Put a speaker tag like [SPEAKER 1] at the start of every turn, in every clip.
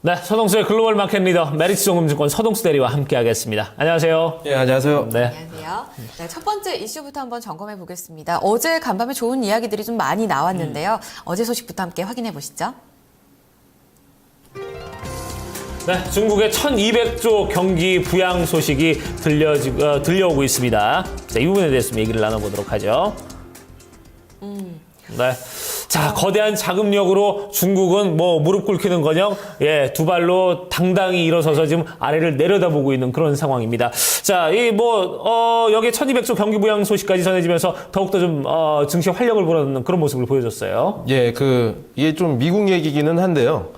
[SPEAKER 1] 네, 서동수의 글로벌 마켓 리더 메리츠정금증권 서동수 대리와 함께하겠습니다. 안녕하세요.
[SPEAKER 2] 네, 안녕하세요.
[SPEAKER 1] 네.
[SPEAKER 3] 안녕하세요. 네, 첫 번째 이슈부터 한번 점검해 보겠습니다. 어제 간밤에 좋은 이야기들이 좀 많이 나왔는데요. 어제 소식부터 함께 확인해 보시죠.
[SPEAKER 1] 네, 중국의 1200조 경기 부양 소식이 들려오고 있습니다. 자, 이 부분에 대해서 얘기를 나눠보도록 하죠. 네. 자, 거대한 자금력으로 중국은 뭐 무릎 꿇기는커녕 두 발로 당당히 일어서서 지금 아래를 내려다보고 있는 그런 상황입니다. 자, 여기에 1200조 경기 부양 소식까지 전해지면서 더욱더 좀 증시에 활력을 불어넣는 그런 모습을 보여줬어요.
[SPEAKER 2] 예, 이게 좀 미국 얘기기는 한데요.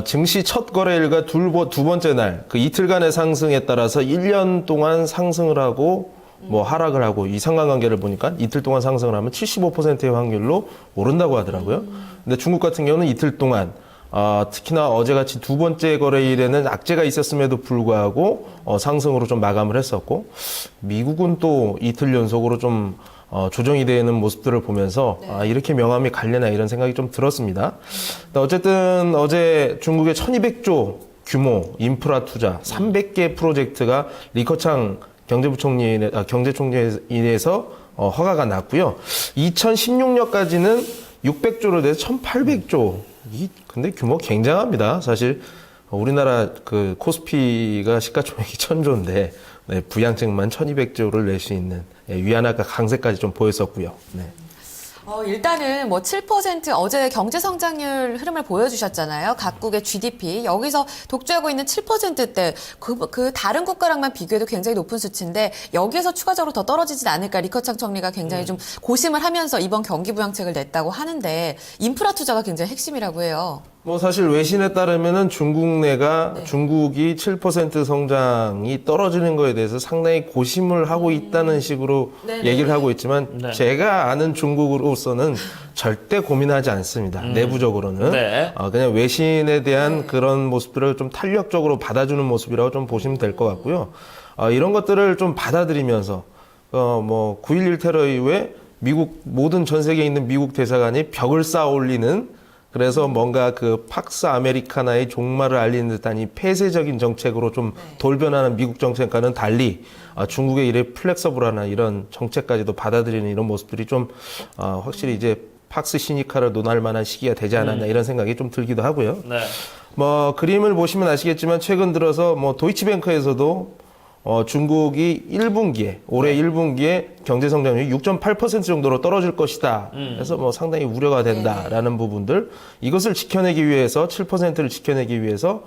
[SPEAKER 2] 증시 첫 거래일과 두 번째 날, 그 이틀간의 상승에 따라서 1년 동안 상승을 하고 하락을 하고 이 상관관계를 보니까 이틀 동안 상승을 하면 75%의 확률로 오른다고 하더라고요. 근데 중국 같은 경우는 이틀 동안 특히나 어제같이 두 번째 거래일에는 악재가 있었음에도 불구하고 상승으로 좀 마감을 했었고, 미국은 또 이틀 연속으로 좀 조정이 되는 모습들을 보면서 이렇게 명암이 갈려나 이런 생각이 좀 들었습니다. 어쨌든 어제 중국의 1200조 규모 인프라 투자 300개 프로젝트가 리커창 경제총리에서 허가가 났고요. 2016년까지는 600조로 돼서 1800조. 근데 규모 굉장합니다. 사실 우리나라 그 코스피가 시가총액이 1000조인데 부양책만 1200조를 낼 수 있는 위안화가 강세까지 좀 보였었고요. 네.
[SPEAKER 3] 일단은 7% 어제 경제 성장률 흐름을 보여주셨잖아요. 각국의 GDP 여기서 독주하고 있는 7%대 그 다른 국가랑만 비교해도 굉장히 높은 수치인데 여기에서 추가적으로 더 떨어지진 않을까 리커창 총리가 굉장히 좀 고심을 하면서 이번 경기 부양책을 냈다고 하는데 인프라 투자가 굉장히 핵심이라고 해요.
[SPEAKER 2] 사실 외신에 따르면은 중국 내가 중국이 7% 성장이 떨어지는 거에 대해서 상당히 고심을 하고 있다는 식으로 얘기를 하고 있지만 제가 아는 중국으로서는 절대 고민하지 않습니다. 내부적으로는. 그냥 외신에 대한 그런 모습들을 좀 탄력적으로 받아주는 모습이라고 좀 보시면 될 것 같고요. 이런 것들을 좀 받아들이면서 9.11 테러 이후에 모든 전 세계에 있는 미국 대사관이 벽을 쌓아 올리는, 그래서 뭔가 그 팍스 아메리카나의 종말을 알리는 듯한 이 폐쇄적인 정책으로 좀 돌변하는 미국 정책과는 달리 중국의 이래 플렉서블한 이런 정책까지도 받아들이는 이런 모습들이 좀 확실히 이제 팍스 시니카를 논할 만한 시기가 되지 않았나 이런 생각이 좀 들기도 하고요. 그림을 보시면 아시겠지만 최근 들어서 도이치뱅크에서도 중국이 1분기에, 올해 1분기에 경제 성장률이 6.8% 정도로 떨어질 것이다. 그래서 상당히 우려가 된다라는 부분들, 이것을 지켜내기 위해서 7%를 지켜내기 위해서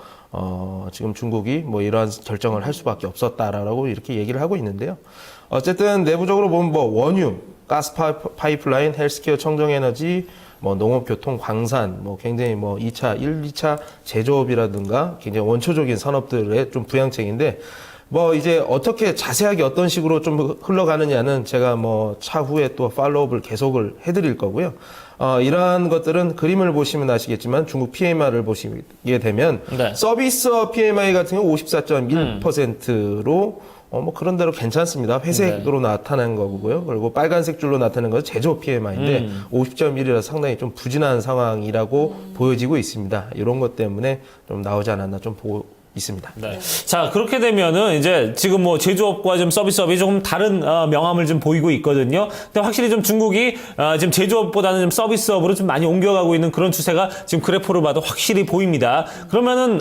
[SPEAKER 2] 지금 중국이 이러한 결정을 할 수밖에 없었다라고 이렇게 얘기를 하고 있는데요. 어쨌든 내부적으로 보면 원유, 가스 파이프라인, 헬스케어, 청정에너지, 농업, 교통, 광산, 굉장히 2차, 1, 2차 제조업이라든가 굉장히 원초적인 산업들의 좀 부양책인데, 이제 어떻게 자세하게 어떤 식으로 좀 흘러가느냐는 제가 차후에 또 팔로우업을 계속을 해드릴 거고요. 이러한 것들은 그림을 보시면 아시겠지만 중국 PMI를 보시게 되면 서비스업 PMI 같은 경우 54.1%로 그런 대로 괜찮습니다. 회색으로 나타난 거고요. 그리고 빨간색 줄로 나타나는 것은 제조업 PMI인데 50.1이라 상당히 좀 부진한 상황이라고 보여지고 있습니다. 이런 것 때문에 좀 나오지 않았나 좀 보고 있습니다.
[SPEAKER 1] 자, 그렇게 되면은 이제 지금 제조업과 좀 서비스업이 조금 다른 명암을 좀 보이고 있거든요. 근데 확실히 좀 중국이 지금 제조업보다는 좀 서비스업으로 좀 많이 옮겨가고 있는 그런 추세가 지금 그래프를 봐도 확실히 보입니다. 그러면은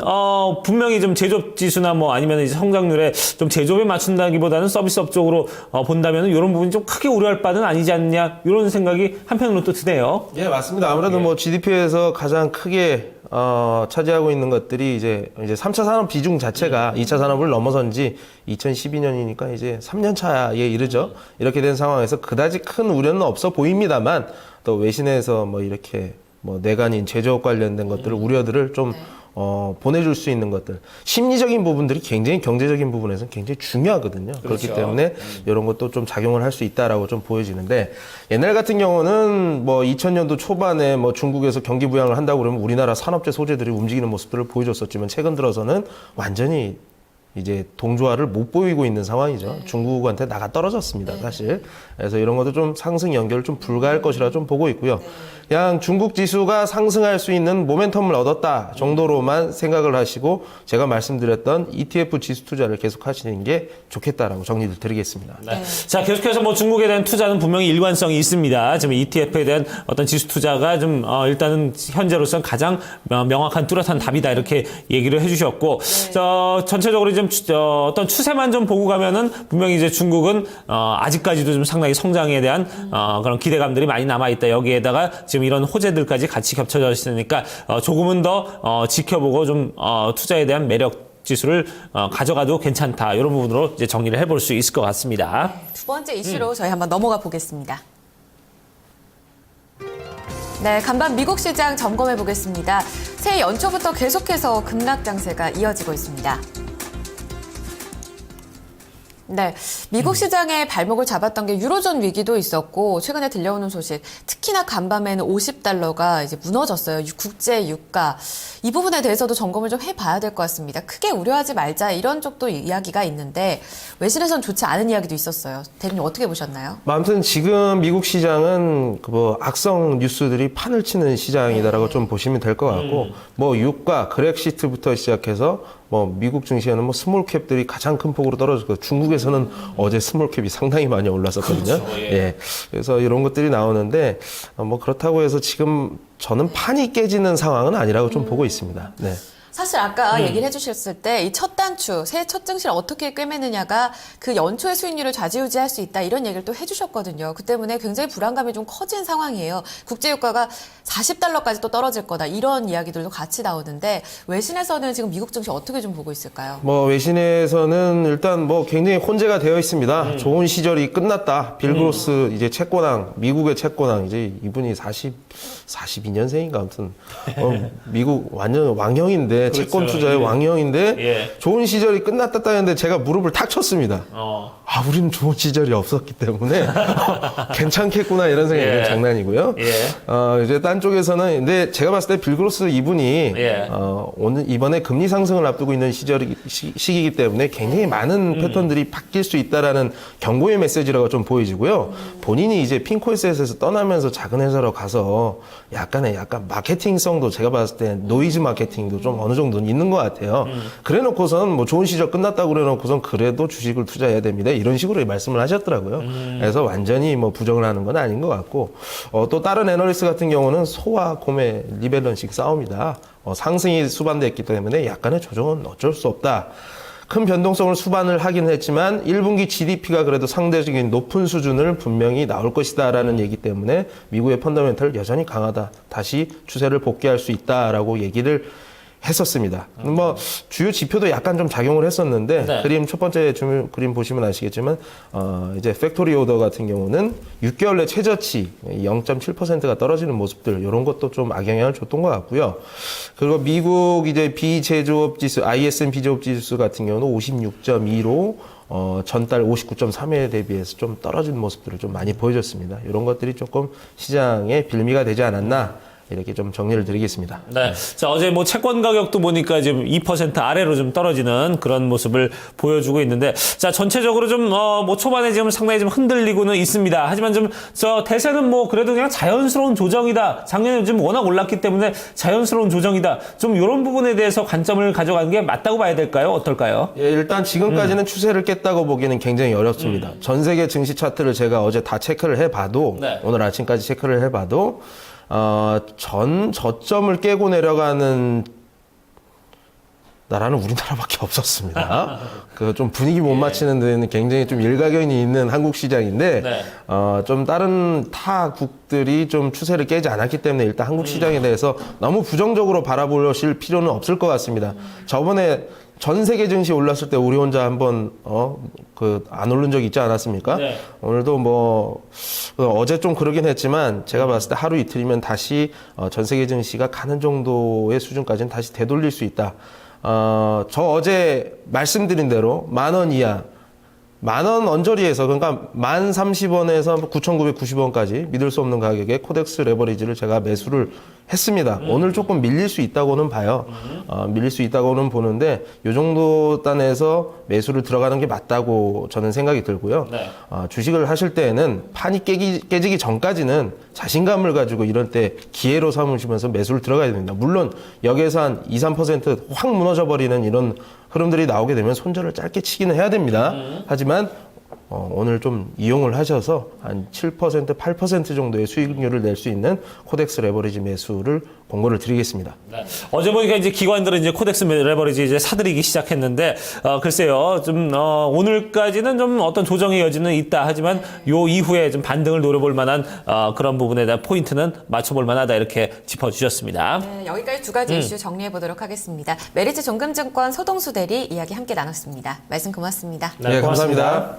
[SPEAKER 1] 분명히 좀 제조업 지수나 아니면 이제 성장률에 좀 제조업에 맞춘다기보다는 서비스업 쪽으로 본다면은 이런 부분이 좀 크게 우려할 바는 아니지 않냐 이런 생각이 한편으로 또 드네요.
[SPEAKER 2] 예, 맞습니다. 아무래도 GDP에서 가장 크게 차지하고 있는 것들이 이제 3차 산업 비중 자체가 2차 산업을 넘어선 지 2012년이니까 이제 3년 차에 이르죠. 이렇게 된 상황에서 그다지 큰 우려는 없어 보입니다만 또 외신에서 이렇게 내관인 제조업 관련된 것들을 우려들을 좀 보내줄 수 있는 것들, 심리적인 부분들이 굉장히 경제적인 부분에서는 굉장히 중요하거든요. 그렇기 때문에 이런 것도 좀 작용을 할 수 있다라고 좀 보여지는데, 옛날 같은 경우는 2000년도 초반에 중국에서 경기 부양을 한다고 그러면 우리나라 산업재 소재들이 움직이는 모습들을 보여줬었지만 최근 들어서는 완전히 이제 동조화를 못 보이고 있는 상황이죠. 중국한테 나가 떨어졌습니다, 사실. 그래서 이런 것도 좀 상승 연결 좀 불가할 것이라 좀 보고 있고요. 그냥 중국 지수가 상승할 수 있는 모멘텀을 얻었다 정도로만 생각을 하시고 제가 말씀드렸던 ETF 지수 투자를 계속 하시는 게 좋겠다라고 정리를 드리겠습니다.
[SPEAKER 1] 네. 자, 계속해서 뭐 중국에 대한 투자는 분명히 일관성이 있습니다. 지금 ETF에 대한 어떤 지수 투자가 좀 일단은 현재로서는 가장 명확한 뚜렷한 답이다 이렇게 얘기를 해주셨고, 전체적으로 좀 어떤 추세만 좀 보고 가면은 분명히 이제 중국은 아직까지도 좀 상당히 성장에 대한 그런 기대감들이 많이 남아 있다. 여기에다가 지금 이런 호재들까지 같이 겹쳐져 있으니까 조금은 더 지켜보고 좀 투자에 대한 매력 지수를 가져가도 괜찮다. 이런 부분으로 이제 정리를 해볼 수 있을 것 같습니다.
[SPEAKER 3] 두 번째 이슈로 저희 한번 넘어가 보겠습니다. 네, 간밤 미국 시장 점검해 보겠습니다. 새해 연초부터 계속해서 급락 장세가 이어지고 있습니다. 네, 미국 시장의 발목을 잡았던 게 유로존 위기도 있었고 최근에 들려오는 소식, 특히나 간밤에는 50달러가 이제 무너졌어요. 국제 유가. 이 부분에 대해서도 점검을 좀 해봐야 될 것 같습니다. 크게 우려하지 말자 이런 쪽도 이야기가 있는데 외신에선 좋지 않은 이야기도 있었어요. 대리님 어떻게 보셨나요?
[SPEAKER 2] 아무튼 지금 미국 시장은 뭐 악성 뉴스들이 판을 치는 시장이다라고 좀 보시면 될 것 같고, 뭐 유가, 그렉시트부터 시작해서 뭐 미국 증시에는 뭐 스몰캡들이 가장 큰 폭으로 떨어졌고 중국에서는 어제 스몰캡이 상당히 많이 올랐었거든요.
[SPEAKER 1] 그렇죠, 예.
[SPEAKER 2] 예. 그래서 이런 것들이 나오는데 뭐 그렇다고 해서 지금 저는 판이 깨지는 상황은 아니라고 좀 보고 있습니다. 네.
[SPEAKER 3] 사실 아까 얘기를 해주셨을 때 이 첫 단추, 새해 첫 증시를 어떻게 꿰매느냐가 그 연초의 수익률을 좌지우지할 수 있다 이런 얘기를 또 해주셨거든요. 그 때문에 굉장히 불안감이 좀 커진 상황이에요. 국제유가가 40달러까지 또 떨어질 거다 이런 이야기들도 같이 나오는데 외신에서는 지금 미국 증시 어떻게 좀 보고 있을까요?
[SPEAKER 2] 뭐 외신에서는 일단 뭐 굉장히 혼재가 되어 있습니다. 좋은 시절이 끝났다. 빌 그로스 이제 채권왕, 미국의 채권왕 이제 이분이 42년생인가 아무튼 미국 완전 왕형인데 채권 투자의 왕형인데
[SPEAKER 1] 예.
[SPEAKER 2] 좋은 시절이 끝났다 했는데 제가 무릎을 탁 쳤습니다. 우리는 좋은 시절이 없었기 때문에 괜찮겠구나 이런 생각이
[SPEAKER 1] 예.
[SPEAKER 2] 장난이고요.
[SPEAKER 1] 예.
[SPEAKER 2] 이제 딴 쪽에서는 근데 제가 봤을 때 빌 그로스 이분이
[SPEAKER 1] 예.
[SPEAKER 2] 오늘 이번에 금리 상승을 앞두고 있는 시기이기 때문에 굉장히 많은 패턴들이 바뀔 수 있다라는 경고의 메시지라고 좀 보여지고요. 본인이 이제 핑코에셋에서 떠나면서 작은 회사로 가서 약간 마케팅성도 제가 봤을 때 노이즈 마케팅도 좀 어느 정도는 있는 것 같아요. 그래놓고선 뭐 좋은 시절 끝났다고 그래놓고선 그래도 주식을 투자해야 됩니다. 이런 식으로 말씀을 하셨더라고요. 그래서 완전히 뭐 부정을 하는 건 아닌 것 같고, 또 다른 애널리스트 같은 경우는 소와 곰의 리밸런싱 싸움이다. 상승이 수반됐기 때문에 약간의 조정은 어쩔 수 없다. 큰 변동성을 수반을 하긴 했지만 1분기 GDP가 그래도 상대적인 높은 수준을 분명히 나올 것이다라는 얘기 때문에 미국의 펀더멘털 여전히 강하다. 다시 추세를 복귀할 수 있다라고 얘기를 했었습니다. 뭐 주요 지표도 약간 좀 작용을 했었는데
[SPEAKER 1] 네.
[SPEAKER 2] 그림 첫 번째 그림 보시면 아시겠지만 이제 팩토리 오더 같은 경우는 6개월 내 최저치 0.7%가 떨어지는 모습들 이런 것도 좀 악영향을 줬던 것 같고요. 그리고 미국 이제 비제조업 지수 ISM 비제조업 지수 같은 경우는 56.2로 전달 59.3에 대비해서 좀 떨어진 모습들을 좀 많이 보여줬습니다. 이런 것들이 조금 시장의 빌미가 되지 않았나. 이렇게 좀 정리를 드리겠습니다.
[SPEAKER 1] 네. 자, 어제 뭐 채권 가격도 보니까 지금 2% 아래로 좀 떨어지는 그런 모습을 보여주고 있는데, 자, 전체적으로 좀, 뭐 초반에 지금 상당히 좀 흔들리고는 있습니다. 하지만 좀, 대세는 뭐 그래도 그냥 자연스러운 조정이다. 작년에 좀 워낙 올랐기 때문에 자연스러운 조정이다. 좀 이런 부분에 대해서 관점을 가져가는 게 맞다고 봐야 될까요? 어떨까요?
[SPEAKER 2] 예, 일단 지금까지는 추세를 깼다고 보기는 굉장히 어렵습니다. 전 세계 증시 차트를 제가 어제 다 체크를 해봐도,
[SPEAKER 1] 네.
[SPEAKER 2] 오늘 아침까지 체크를 해봐도, 전 저점을 깨고 내려가는 나라는 우리나라밖에 없었습니다. 그 좀 분위기 못 맞추는 데는 굉장히 좀 일가견이 있는 한국 시장인데,
[SPEAKER 1] 네.
[SPEAKER 2] 좀 다른 타국들이 좀 추세를 깨지 않았기 때문에 일단 한국 시장에 대해서 너무 부정적으로 바라보실 필요는 없을 것 같습니다. 저번에 전 세계 증시 올랐을 때 우리 혼자 한번 안 오른 적이 있지 않았습니까?
[SPEAKER 1] 네.
[SPEAKER 2] 오늘도 뭐 어제 좀 그러긴 했지만 제가 봤을 때 하루 이틀이면 다시 전 세계 증시가 가는 정도의 수준까지는 다시 되돌릴 수 있다. 저 어제 말씀드린 대로 10,000원 이하 10,000원 언저리에서 그러니까 1030원에서 9,990원까지 믿을 수 없는 가격에 코덱스 레버리지를 제가 매수를 했습니다. 오늘 조금 밀릴 수 있다고는 봐요. 밀릴 수 있다고는 보는데 이 정도 단에서 매수를 들어가는 게 맞다고 저는 생각이 들고요.
[SPEAKER 1] 네.
[SPEAKER 2] 주식을 하실 때에는 판이 깨지기 전까지는 자신감을 가지고 이런 때 기회로 삼으시면서 매수를 들어가야 됩니다. 물론 여기에서 한 2, 3%확 무너져 버리는 이런 흐름들이 나오게 되면 손절을 짧게 치기는 해야 됩니다. 하지만 오늘 좀 이용을 하셔서 한 7%, 8% 정도의 수익률을 낼 수 있는 코덱스 레버리지 매수를 권고를 드리겠습니다.
[SPEAKER 1] 네. 어제 보니까 이제 기관들은 이제 코덱스 레버리지 이제 사들이기 시작했는데, 글쎄요, 좀, 오늘까지는 좀 어떤 조정의 여지는 있다. 하지만 요 이후에 좀 반등을 노려볼 만한, 그런 부분에 대한 포인트는 맞춰볼 만하다. 이렇게 짚어주셨습니다.
[SPEAKER 3] 네, 여기까지 두 가지 이슈 정리해 보도록 하겠습니다. 메리츠 종금증권 서동수 대리 이야기 함께 나눴습니다. 말씀 고맙습니다.
[SPEAKER 2] 네, 감사합니다.